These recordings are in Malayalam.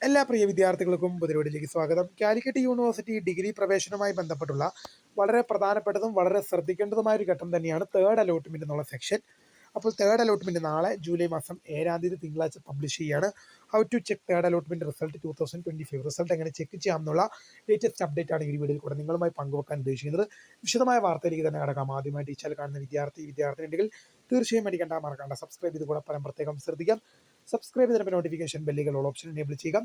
എല്ലാ പ്രിയ വിദ്യാർത്ഥികൾക്കും പുതിയവിടിലേക്ക് സ്വാഗതം. കാലിക്കറ്റ് യൂണിവേഴ്സിറ്റി ഡിഗ്രി പ്രവേശനവുമായി ബന്ധപ്പെട്ടുള്ള വളരെ പ്രധാനപ്പെട്ടതും വളരെ ശ്രദ്ധിക്കേണ്ടതുമായ ഒരു ഘട്ടം തന്നെയാണ് തേർഡ് അലോട്ട്മെന്റ് എന്നുള്ള സെക്ഷൻ. അപ്പോൾ തേർഡ് അലോട്ട്മെന്റ് നാളെ ജൂലൈ മാസം 7 തിങ്കളാഴ്ച പബ്ലിഷ് ചെയ്യുകയാണ്. How to check third allotment result 2025 result എങ്ങനെ ചെക്ക് ചെയ്യാമെന്നുള്ള ലേറ്റസ്റ്റ് അപ്ഡേറ്റ് ആണ് ഈ വീഡിയോയിൽ കൂടെ നിങ്ങളുമായി പങ്കുവെക്കാൻ ഉദ്ദേശിക്കുന്നത്. വിശദമായ വാർത്തയിലേക്ക് തന്നെ കടക്കാം. ആദ്യമായിട്ട് ഈ ചാനൽ കാണുന്ന വിദ്യാർത്ഥി ഉണ്ടെങ്കിൽ തീർച്ചയായും മറക്കണ്ട സബ്സ്ക്രൈബ് ചെയ്ത് കൂടെ പ്രത്യേകം ശ്രദ്ധിക്കാം. സബ്സ്ക്രൈബ് ചെയ്തപ്പോൾ നോട്ടിഫിക്കേഷൻ ബെല്ലുകൾ ഓപ്ഷൻ എനേബിൾ ചെയ്യുക.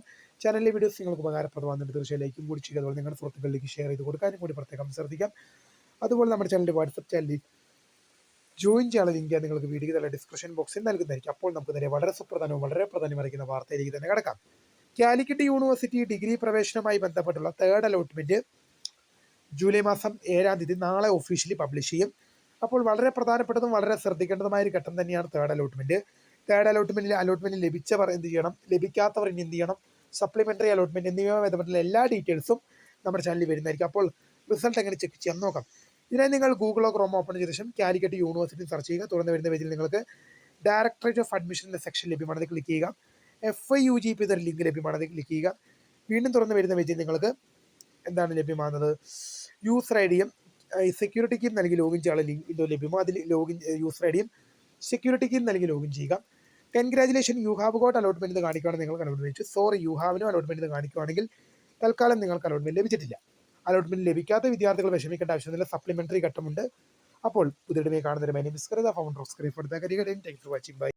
ചാനലിലെ വീഡിയോസ് നിങ്ങൾക്ക് ഉപകാരപ്രദമാകുന്നുണ്ട് തീർച്ചയായും ലൈക്കും കൂടി ചെയ്യുക. അതുപോലെ നിങ്ങളുടെ സുഹൃത്തുക്കളിലേക്ക് ഷെയർ ചെയ്ത് കൊടുക്കാനും കൂടി പ്രത്യേകം ശ്രദ്ധിക്കാം. അതുപോലെ നമ്മുടെ ചാനലിൻ്റെ വാട്സപ്പ് ചാനലിൽ ജോയിൻ ചെയ്യാനുള്ള ലിങ്ക് നിങ്ങൾക്ക് വീഡിയോ തന്നെ ഡിസ്ക്രിപ്ഷൻ ബോക്സിൽ നൽകുന്നതായിരിക്കും. അപ്പോൾ നമുക്ക് തന്നെ വളരെ പ്രാധാന്യമറിയിക്കുന്ന വാർത്തയിലേക്ക് തന്നെ കിടക്കാം. കാലിക്കറ്റ് യൂണിവേഴ്സിറ്റി ഡിഗ്രി പ്രവേശനവുമായി ബന്ധപ്പെട്ടുള്ള തേർഡ് അലോട്ട്മെന്റ് ജൂലൈ മാസം 7 നാളെ ഒഫീഷ്യലി പബ്ലിഷ് ചെയ്യും. അപ്പോൾ വളരെ പ്രധാനപ്പെട്ടതും വളരെ ശ്രദ്ധിക്കേണ്ടതുമായ ഒരു ഘട്ടം തന്നെയാണ് തേർഡ് അലോട്ട്മെന്റ്. തേർഡ് അലോട്ട്മെന്റ് ലഭിച്ചവർ എന്ത് ചെയ്യണം, ലഭിക്കാത്തവർ ഇനി എന്ത് ചെയ്യണം, സപ്ലിമെന്ററി അലോട്ട്മെന്റ് എന്നിവയുമായി ബന്ധപ്പെട്ടുള്ള എല്ലാ ഡീറ്റെയിൽസും നമ്മുടെ ചാനലിൽ വരുന്നതായിരിക്കും. അപ്പോൾ റിസൾട്ട് എങ്ങനെ ചെക്ക് ചെയ്യാൻ നോക്കാം. ഇതിനായി നിങ്ങൾ ഗൂഗിളോ ക്രോമോ ഓപ്പൺ ചെയ്ത ശേഷം കാലിക്കറ്റ് യൂണിവേഴ്സിറ്റി സെർച്ച് ചെയ്യുക. തുടർന്ന് വരുന്ന പേജിൽ നിങ്ങൾക്ക് ഡയറക്ടറേറ്റ് ഓഫ് അഡ്മിഷൻ്റെ സെക്ഷൻ ലഭ്യമാണത് ക്ലിക്ക് ചെയ്യുക. FIUGP എന്നൊരു ലിങ്ക് ലഭ്യമാണത് ക്ലിക്ക് ചെയ്യുക. വീണ്ടും തുറന്ന് വരുന്ന പേജിൽ നിങ്ങൾക്ക് എന്താണ് ലഭ്യമാകുന്നത്, യൂസർ ഐ ഡിയും സെക്യൂരിറ്റി കീ നൽകി ലോഗിൻ ചെയ്യാനുള്ള ലിങ്ക് ഇത് ലഭ്യമോ അതിൽ യൂസർ ഐ ഡിയും സെക്യൂരിറ്റി കീ നൽകി ലോഗിൻ ചെയ്യുക. Congratulation, you have got allotment കാണിക്കുകയാണെങ്കിൽ നിങ്ങൾക്ക് അലോട്ട്മെന്റ് ലഭിച്ചു. സോറി, യു ഹാവിനും അലോട്ട്മെന്റ് കാണിക്കുകയാണെങ്കിൽ തൽക്കാലം നിങ്ങൾക്ക് അലോട്ട്മെന്റ് ലഭിച്ചിട്ടില്ല. അലോട്ട്മെന്റ് ലഭിക്കാത്ത വിദ്യാർത്ഥികൾ വിഷമിക്കേണ്ട ആവശ്യമില്ല. സപ്ലിമെന്ററി ഘട്ടമുണ്ട്. അപ്പോൾ പുതിയ കാണുന്നതിന് my name is founder of screen for the career. Thank you for watching. By.